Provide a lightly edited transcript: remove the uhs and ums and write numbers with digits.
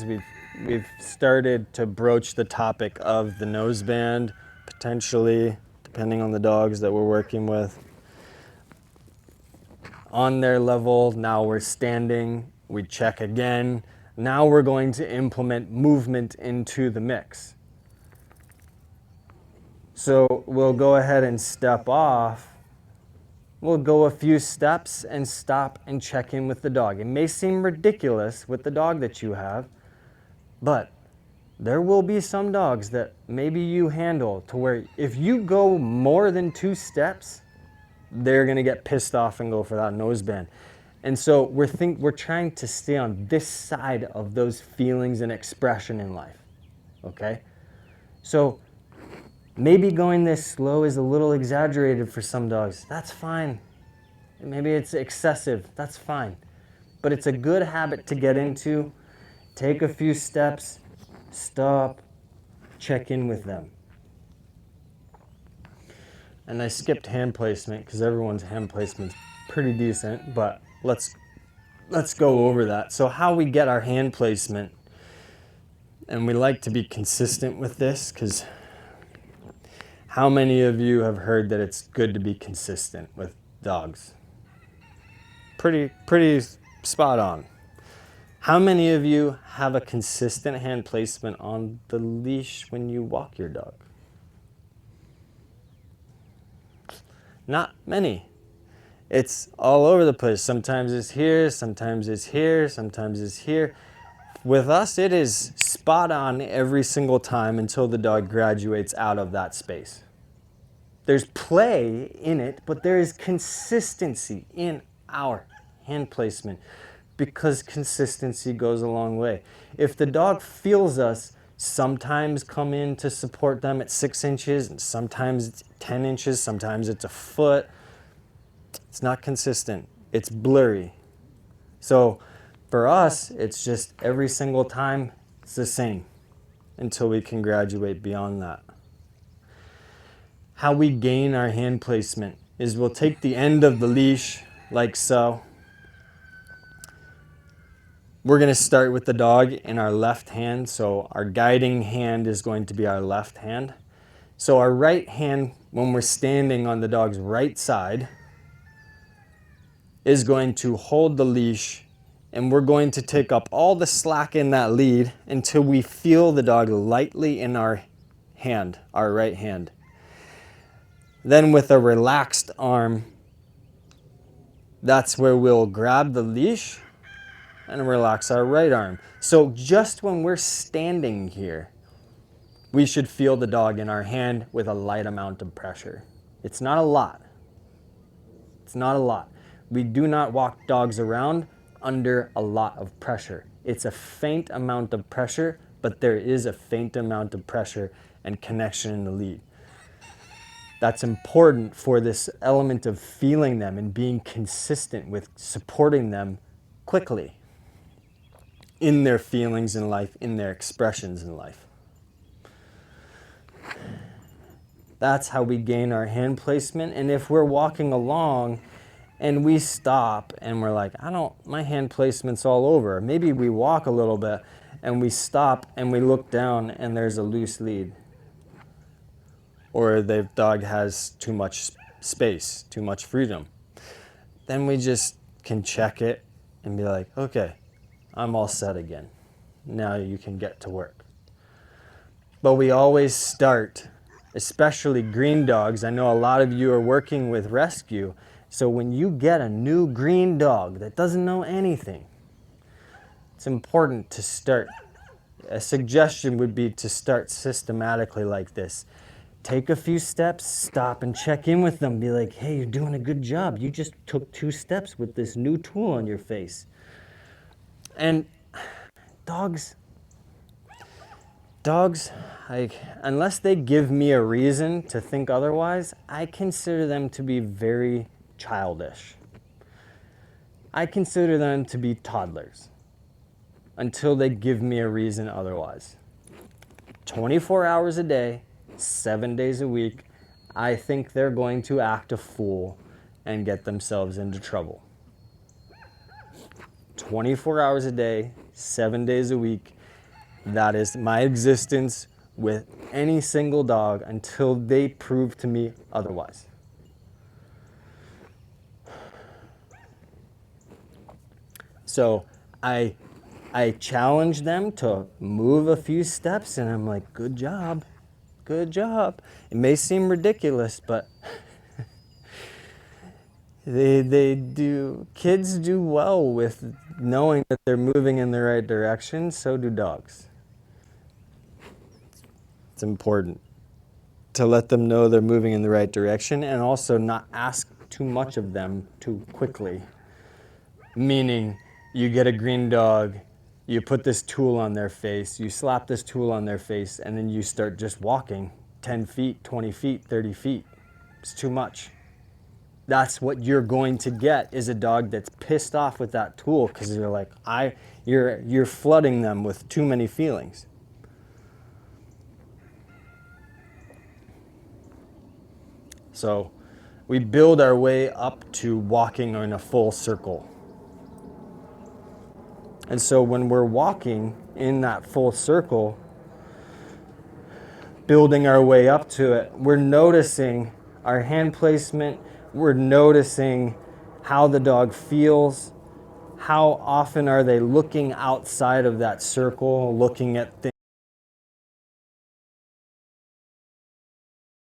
we've started to broach the topic of the noseband, potentially, depending on the dogs that we're working with. On their level, now we're standing, we check again. Now we're going to implement movement into the mix. So we'll go ahead and step off. We'll go a few steps and stop and check in with the dog. It may seem ridiculous with the dog that you have, but there will be some dogs that maybe you handle to where if you go more than 2 steps, they're gonna get pissed off and go for that noseband. And so we're trying to stay on this side of those feelings and expression in life, okay? So maybe going this slow is a little exaggerated for some dogs. That's fine. Maybe it's excessive. That's fine. But it's a good habit to get into. Take a few steps, stop, check in with them. And I skipped hand placement because everyone's hand placement's pretty decent, but let's go over that. So how we get our hand placement, and we like to be consistent with this because how many of you have heard that it's good to be consistent with dogs? Pretty spot on. How many of you have a consistent hand placement on the leash when you walk your dog? Not many. It's all over the place. Sometimes it's here, sometimes it's here, sometimes it's here. With us, it is spot on every single time until the dog graduates out of that space. There's play in it, but there is consistency in our hand placement because consistency goes a long way. If the dog feels us sometimes come in to support them at 6 inches, and sometimes it's 10 inches, sometimes it's a foot, it's not consistent. It's blurry. So for us, it's just every single time it's the same until we can graduate beyond that. How we gain our hand placement is we'll take the end of the leash like so. We're going to start with the dog in our left hand. So our guiding hand is going to be our left hand. So our right hand, when we're standing on the dog's right side, is going to hold the leash, and we're going to take up all the slack in that lead until we feel the dog lightly in our hand, our right hand. Then with a relaxed arm, that's where we'll grab the leash and relax our right arm. So just when we're standing here, we should feel the dog in our hand with a light amount of pressure. It's not a lot. It's not a lot. We do not walk dogs around under a lot of pressure. It's a faint amount of pressure, but there is a faint amount of pressure and connection in the lead. That's important for this element of feeling them and being consistent with supporting them quickly in their feelings in life, in their expressions in life. That's how we gain our hand placement. And if we're walking along and we stop and we're like, my hand placement's all over. Maybe we walk a little bit and we stop and we look down and there's a loose lead. Or the dog has too much space, too much freedom. Then we just can check it and be like, okay, I'm all set again. Now you can get to work. But we always start, especially green dogs. I know a lot of you are working with rescue. So when you get a new green dog that doesn't know anything, it's important to start. A suggestion would be to start systematically like this. Take a few steps, stop and check in with them. Be like, hey, you're doing a good job. You just took 2 steps with this new tool on your face. And dogs, like, unless they give me a reason to think otherwise, I consider them to be very childish. I consider them to be toddlers until they give me a reason otherwise. 24 hours a day, 7 days a week, I think they're going to act a fool and get themselves into trouble. 24 hours a day, 7 days a week, That is my existence with any single dog until they prove to me otherwise. So I challenge them to move a few steps, and I'm like, good job, good job. It may seem ridiculous, but kids do well with knowing that they're moving in the right direction, so do dogs. It's important to let them know they're moving in the right direction and also not ask too much of them too quickly. Meaning, you get a green dog, you put this tool on their face, you slap this tool on their face, and then you start just walking 10 feet, 20 feet, 30 feet. It's too much. That's what you're going to get, is a dog that's pissed off with that tool because you're like, you're flooding them with too many feelings. So we build our way up to walking in a full circle. And so when we're walking in that full circle, building our way up to it, we're noticing our hand placement, we're noticing how the dog feels, how often are they looking outside of that circle, looking at things